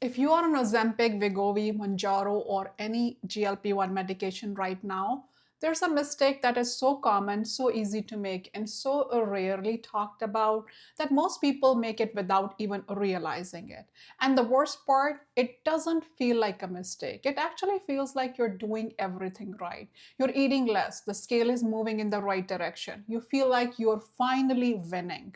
If you are on Ozempic, Wegovy, Mounjaro, or any GLP-1 medication right now, there's a mistake that is so common, so easy to make, and so rarely talked about that most people make it without even realizing it. And the worst part, it doesn't feel like a mistake. It actually feels like you're doing everything right. You're eating less, the scale is moving in the right direction. You feel like you're finally winning.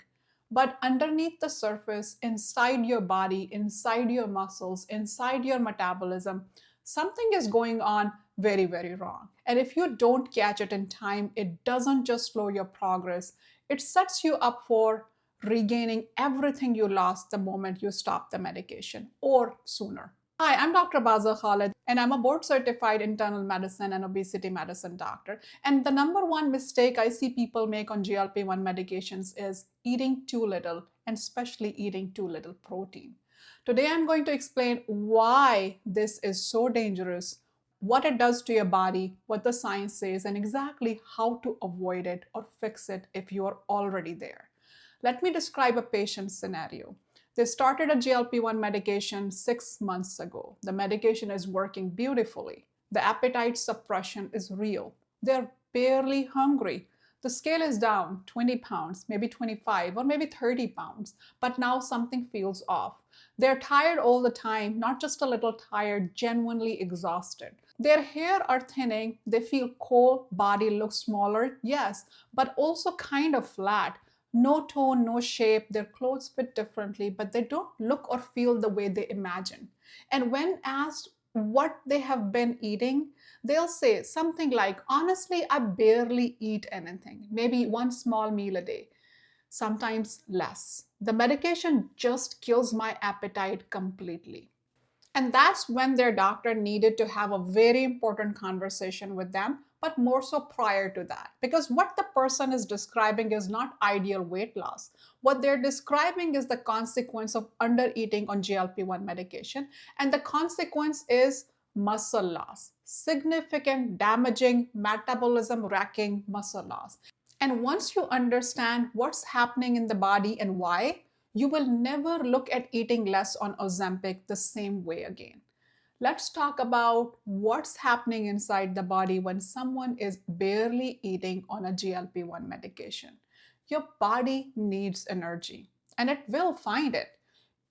But underneath the surface, inside your body, inside your muscles, inside your metabolism, something is going on very, very wrong. And if you don't catch it in time, it doesn't just slow your progress, it sets you up for regaining everything you lost the moment you stop the medication or sooner. Hi, I'm Dr. Baza Khalid, and I'm a board certified internal medicine and obesity medicine doctor. And the number one mistake I see people make on GLP-1 medications is eating too little, and especially eating too little protein. Today, I'm going to explain why this is so dangerous, what it does to your body, what the science says, and exactly how to avoid it or fix it if you are already there. Let me describe a patient scenario. They started a GLP-1 medication 6 months ago. The medication is working beautifully. The appetite suppression is real. They're barely hungry. The scale is down 20 pounds, maybe 25 or maybe 30 pounds, but now something feels off. They're tired all the time, not just a little tired, genuinely exhausted. Their hair are thinning, they feel cold, body looks smaller, yes, but also kind of flat. No tone, no shape, their clothes fit differently, but they don't look or feel the way they imagine. And when asked what they have been eating, they'll say something like, honestly, I barely eat anything, maybe one small meal a day, sometimes less. The medication just kills my appetite completely. And that's when their doctor needed to have a very important conversation with them, but more so prior to that. Because what the person is describing is not ideal weight loss. What they're describing is the consequence of undereating on GLP-1 medication. And the consequence is muscle loss, significant, damaging, metabolism wrecking muscle loss. And once you understand what's happening in the body and why, you will never look at eating less on Ozempic the same way again. Let's talk about what's happening inside the body when someone is barely eating on a GLP-1 medication. Your body needs energy, and it will find it.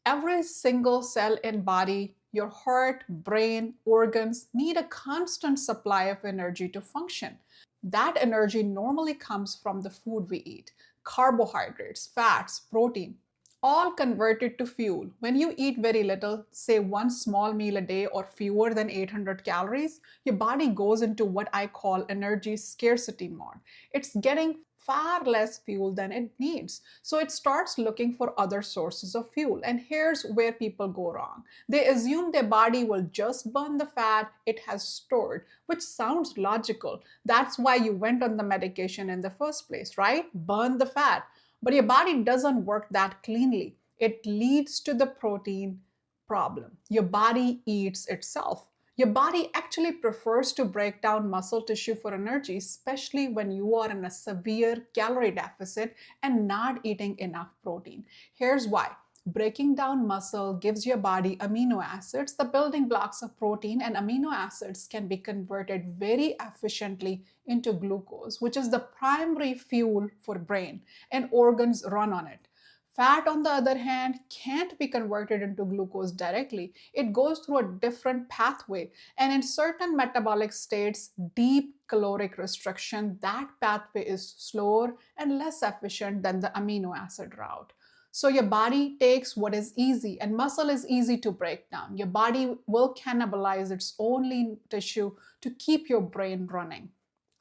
Every single cell in body, your heart, brain, organs need a constant supply of energy to function. That energy normally comes from the food we eat: carbohydrates, fats, protein, all converted to fuel. When you eat very little, say one small meal a day or fewer than 800 calories, your body goes into what I call energy scarcity mode. It's getting far less fuel than it needs. So it starts looking for other sources of fuel. And here's where people go wrong. They assume their body will just burn the fat it has stored, which sounds logical. That's why you went on the medication in the first place, right? Burn the fat. But your body doesn't work that cleanly. It leads to the protein problem. Your body eats itself. Your body actually prefers to break down muscle tissue for energy, especially when you are in a severe calorie deficit and not eating enough protein. Here's why. Breaking down muscle gives your body amino acids, the building blocks of protein, and amino acids can be converted very efficiently into glucose, which is the primary fuel for brain, and organs run on it. Fat, on the other hand, can't be converted into glucose directly. It goes through a different pathway. And in certain metabolic states, deep caloric restriction, that pathway is slower and less efficient than the amino acid route. So your body takes what is easy, and muscle is easy to break down. Your body will cannibalize its own lean tissue to keep your brain running.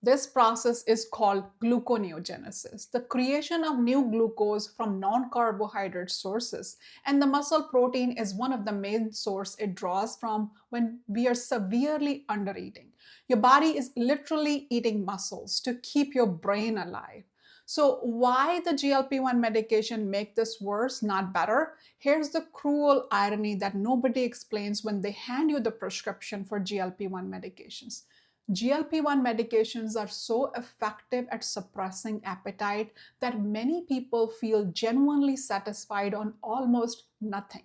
This process is called gluconeogenesis, the creation of new glucose from non-carbohydrate sources. And the muscle protein is one of the main sources it draws from when we are severely undereating. Your body is literally eating muscles to keep your brain alive. So why the GLP-1 medication make this worse, not better? Here's the cruel irony that nobody explains when they hand you the prescription for GLP-1 medications. GLP-1 medications are so effective at suppressing appetite that many people feel genuinely satisfied on almost nothing.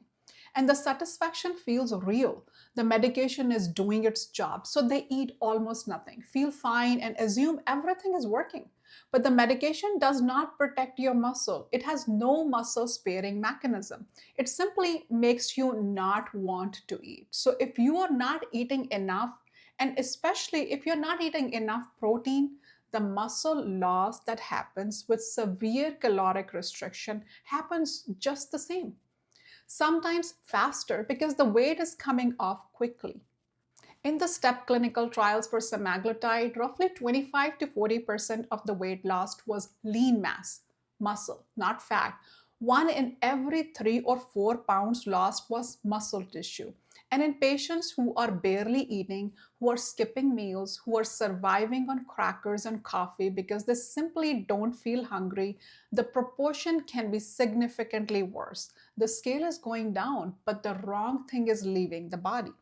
And the satisfaction feels real. The medication is doing its job, so they eat almost nothing, feel fine, and assume everything is working. But the medication does not protect your muscle. It has no muscle sparing mechanism. It simply makes you not want to eat. So if you are not eating enough, and especially if you're not eating enough protein, the muscle loss that happens with severe caloric restriction happens just the same. Sometimes faster because the weight is coming off quickly. In the STEP clinical trials for semaglutide, roughly 25 to 40% of the weight lost was lean mass, muscle, not fat. One in every 3 or 4 pounds lost was muscle tissue. And in patients who are barely eating, who are skipping meals, who are surviving on crackers and coffee because they simply don't feel hungry, the proportion can be significantly worse. The scale is going down, but the wrong thing is leaving the body.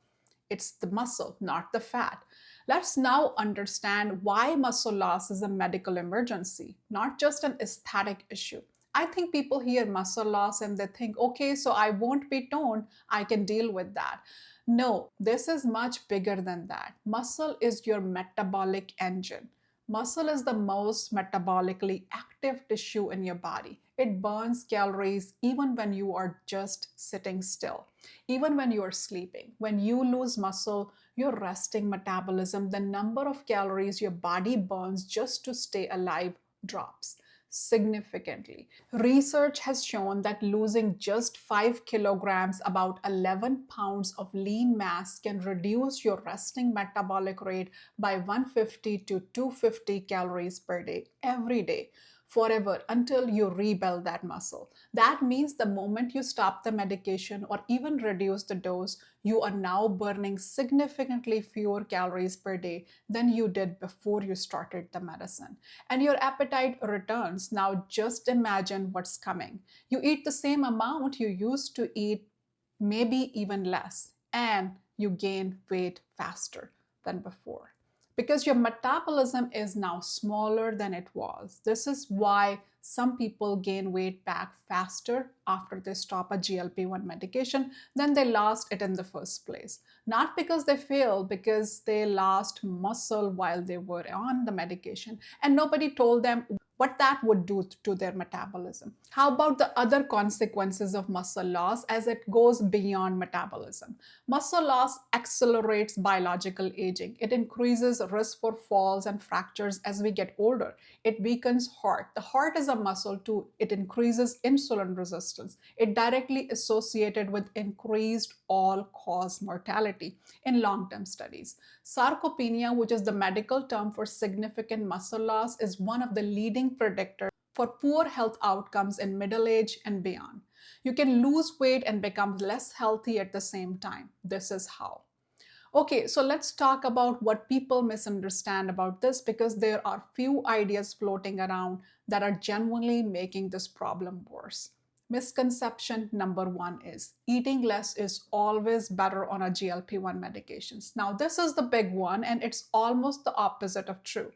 It's the muscle, not the fat. Let's now understand why muscle loss is a medical emergency, not just an aesthetic issue. I think people hear muscle loss and they think, okay, so I won't be toned, I can deal with that. No, this is much bigger than that. Muscle is your metabolic engine. Muscle is the most metabolically active tissue in your body. It burns calories even when you are just sitting still, even when you are sleeping. When you lose muscle, your resting metabolism, the number of calories your body burns just to stay alive, drops significantly. Research has shown that losing just 5 kilograms, about 11 pounds of lean mass, can reduce your resting metabolic rate by 150 to 250 calories per day, every day, forever until you rebuild that muscle. That means the moment you stop the medication or even reduce the dose, you are now burning significantly fewer calories per day than you did before you started the medicine. And your appetite returns. Now just imagine what's coming. You eat the same amount you used to eat, maybe even less, and you gain weight faster than before because your metabolism is now smaller than it was. This is why some people gain weight back faster after they stop a GLP-1 medication than they lost it in the first place. Not because they failed, because they lost muscle while they were on the medication and nobody told them what that would do to their metabolism. How about the other consequences of muscle loss as it goes beyond metabolism? Muscle loss accelerates biological aging. It increases risk for falls and fractures as we get older. It weakens heart. The heart is a muscle too. It increases insulin resistance. It directly associated with increased all-cause mortality in long-term studies. Sarcopenia, which is the medical term for significant muscle loss, is one of the leading predictors for poor health outcomes in middle age and beyond. You can lose weight and become less healthy at the same time. This is how. Okay, so let's talk about what people misunderstand about this because there are few ideas floating around that are genuinely making this problem worse. Misconception number one is eating less is always better on a GLP-1 medications. Now, this is the big one, and it's almost the opposite of true.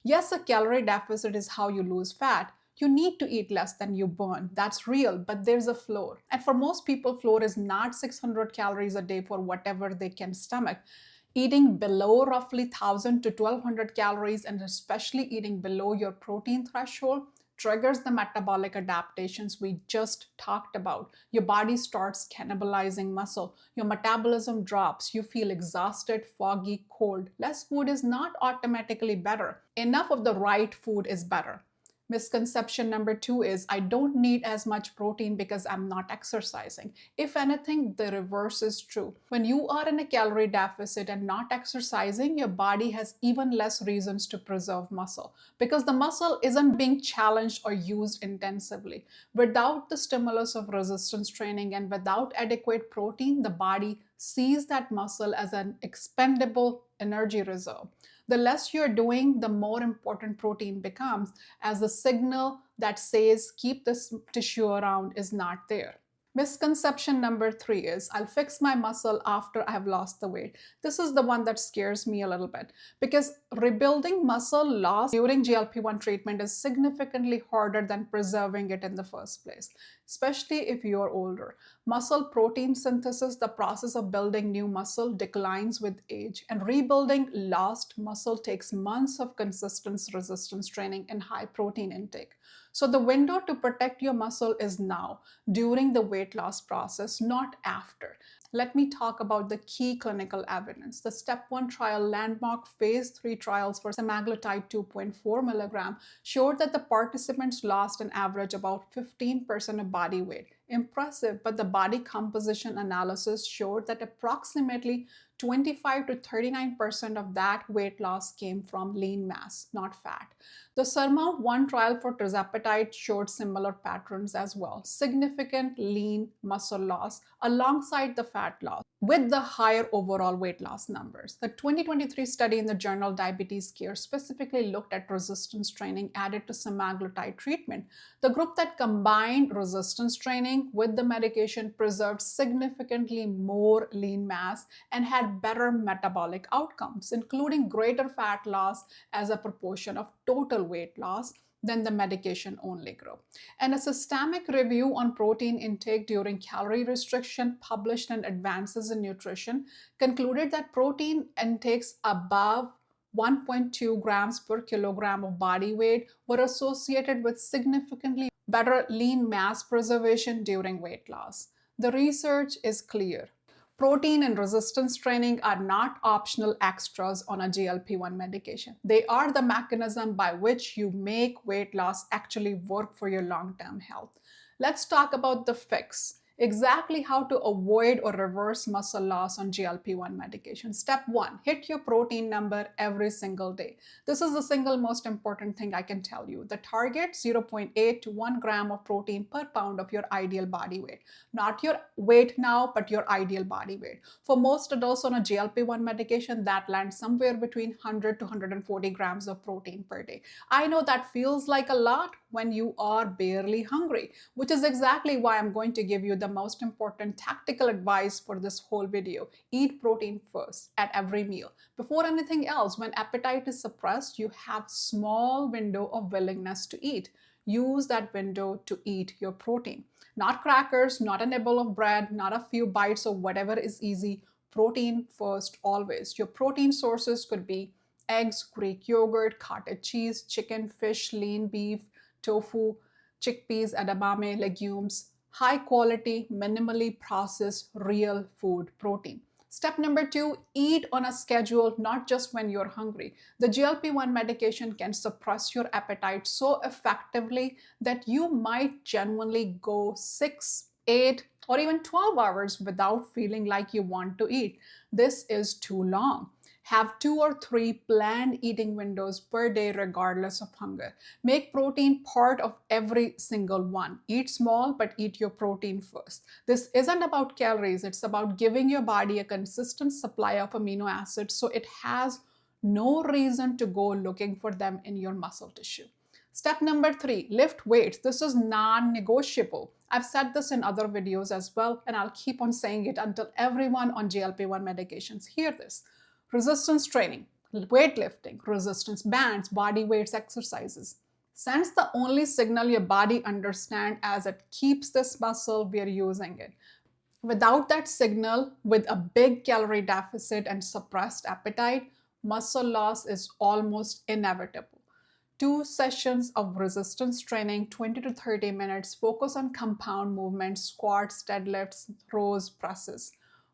Yes, a calorie deficit is how you lose fat. You need to eat less than you burn. That's real, but there's a floor. And for most people, floor is not 600 calories a day for whatever they can stomach. Eating below roughly 1,000 to 1,200 calories, and especially eating below your protein threshold, triggers the metabolic adaptations we just talked about. Your body starts cannibalizing muscle. Your metabolism drops. You feel exhausted, foggy, cold. Less food is not automatically better. Enough of the right food is better. Misconception number two is I don't need as much protein because I'm not exercising. If anything, the reverse is true. When you are in a calorie deficit and not exercising, your body has even less reasons to preserve muscle because the muscle isn't being challenged or used intensively. Without the stimulus of resistance training and without adequate protein, the body sees that muscle as an expendable energy reserve. The less you're doing, the more important protein becomes as the signal that says keep this tissue around is not there. Misconception number 3 is I'll fix my muscle after I have lost the weight. This is the one that scares me a little bit because rebuilding muscle loss during GLP-1 treatment is significantly harder than preserving it in the first place, especially if you're older. Muscle protein synthesis, the process of building new muscle, declines with age, and rebuilding lost muscle takes months of consistent resistance training and high protein intake. So the window to protect your muscle is now, during the weight loss process, not after. Let me talk about the key clinical evidence. The step 1 trial landmark phase 3 trials for semaglutide 2.4 milligram showed that the participants lost an average about 15% of body weight. Impressive, but the body composition analysis showed that approximately 25 to 39% of that weight loss came from lean mass, not fat. The Surmount 1 trial for Tirzepatide showed similar patterns as well. Significant lean muscle loss alongside the fat loss with the higher overall weight loss numbers. The 2023 study in the journal Diabetes Care specifically looked at resistance training added to semaglutide treatment. The group that combined resistance training with the medication preserved significantly more lean mass and had better metabolic outcomes, including greater fat loss as a proportion of total weight loss than the medication only group. And a systemic review on protein intake during calorie restriction published in Advances in Nutrition concluded that protein intakes above 1.2 grams per kilogram of body weight were associated with significantly better lean mass preservation during weight loss. The research is clear. Protein and resistance training are not optional extras on a GLP-1 medication. They are the mechanism by which you make weight loss actually work for your long-term health. Let's talk about the fix. Exactly how to avoid or reverse muscle loss on GLP-1 medication. Step 1, hit your protein number every single day. This is the single most important thing I can tell you. The target 0.8 to 1 gram of protein per pound of your ideal body weight. Not your weight now, but your ideal body weight. For most adults on a GLP-1 medication, that lands somewhere between 100 to 140 grams of protein per day. I know that feels like a lot when you are barely hungry, which is exactly why I'm going to give you the most important tactical advice for this whole video. Eat protein first at every meal. Before anything else, when appetite is suppressed, you have small window of willingness to eat. Use that window to eat your protein. Not crackers, not a nibble of bread, not a few bites of whatever is easy. Protein first always. Your protein sources could be eggs, Greek yogurt, cottage cheese, chicken, fish, lean beef, tofu, chickpeas, edamame, legumes, high quality, minimally processed, real food protein. Step number 2, eat on a schedule, not just when you're hungry. The GLP-1 medication can suppress your appetite so effectively that you might genuinely go 6, 8, or even 12 hours without feeling like you want to eat. This is too long. Have 2 or 3 planned eating windows per day regardless of hunger. Make protein part of every single one. Eat small, but eat your protein first. This isn't about calories, it's about giving your body a consistent supply of amino acids so it has no reason to go looking for them in your muscle tissue. Step number 3, lift weights. This is non-negotiable. I've said this in other videos as well, and I'll keep on saying it until everyone on GLP-1 medications hear this. Resistance training, weightlifting, resistance bands, body weights exercises. Since the only signal your body understands as it keeps this muscle, we are using it. Without that signal, with a big calorie deficit and suppressed appetite, muscle loss is almost inevitable. 2 sessions of resistance training, 20 to 30 minutes, focus on compound movements, squats, deadlifts, rows, presses.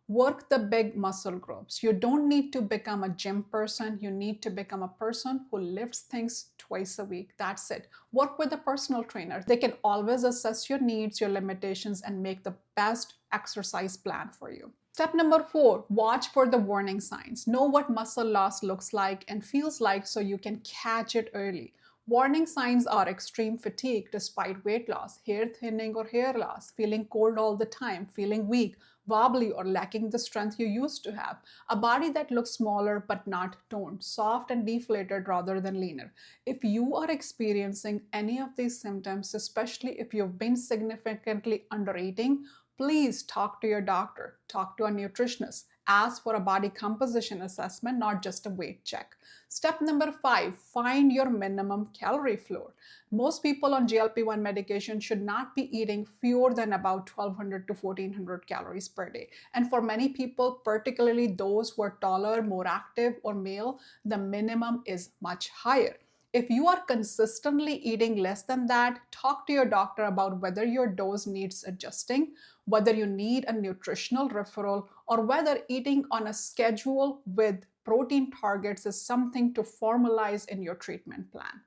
Work the big muscle groups. You don't need to become a gym person. You need to become a person who lifts things twice a week. That's it. Work with a personal trainer. They can always assess your needs, your limitations, and make the best exercise plan for you. Step number 4, watch for the warning signs. Know what muscle loss looks like and feels like so you can catch it early. Warning signs are extreme fatigue despite weight loss, hair thinning or hair loss, feeling cold all the time, feeling weak, wobbly or lacking the strength you used to have, a body that looks smaller but not toned, soft and deflated rather than leaner. If you are experiencing any of these symptoms, especially if you've been significantly undereating, please talk to your doctor, talk to a nutritionist, ask for a body composition assessment, not just a weight check. Step number 5, find your minimum calorie floor. Most people on GLP-1 medication should not be eating fewer than about 1200 to 1400 calories per day. And for many people, particularly those who are taller, more active, or male, the minimum is much higher. If you are consistently eating less than that, talk to your doctor about whether your dose needs adjusting, whether you need a nutritional referral, or whether eating on a schedule with protein targets is something to formalize in your treatment plan.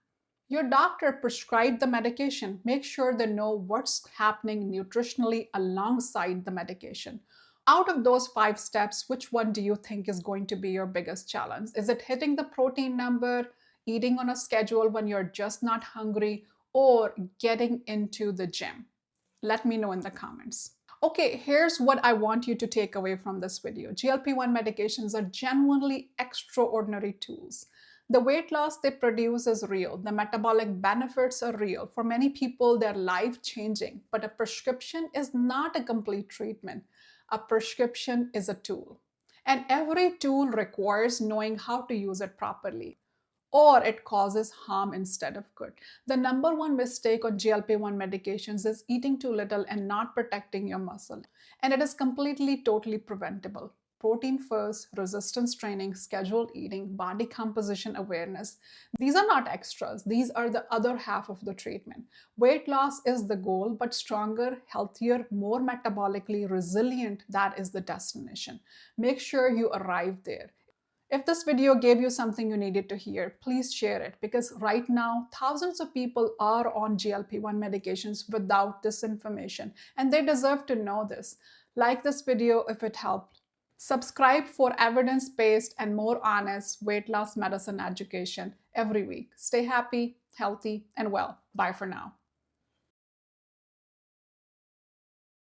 Your doctor prescribed the medication. Make sure they know what's happening nutritionally alongside the medication. Out of those 5 steps, which one do you think is going to be your biggest challenge? Is it hitting the protein number, eating on a schedule when you're just not hungry, or getting into the gym? Let me know in the comments. Okay, here's what I want you to take away from this video. GLP-1 medications are genuinely extraordinary tools. The weight loss they produce is real. The metabolic benefits are real. For many people, they're life-changing. But a prescription is not a complete treatment. A prescription is a tool. And every tool requires knowing how to use it properly, or it causes harm instead of good. The number one mistake on GLP-1 medications is eating too little and not protecting your muscle. And it is completely, totally preventable. Protein first, resistance training, scheduled eating, body composition awareness. These are not extras. These are the other half of the treatment. Weight loss is the goal, but stronger, healthier, more metabolically resilient, that is the destination. Make sure you arrive there. If this video gave you something you needed to hear, please share it, because right now thousands of people are on GLP-1 medications without this information, and they deserve to know this. Like this video if it helped. Subscribe for evidence-based and more honest weight loss medicine education every week. Stay happy, healthy, and well. Bye for now.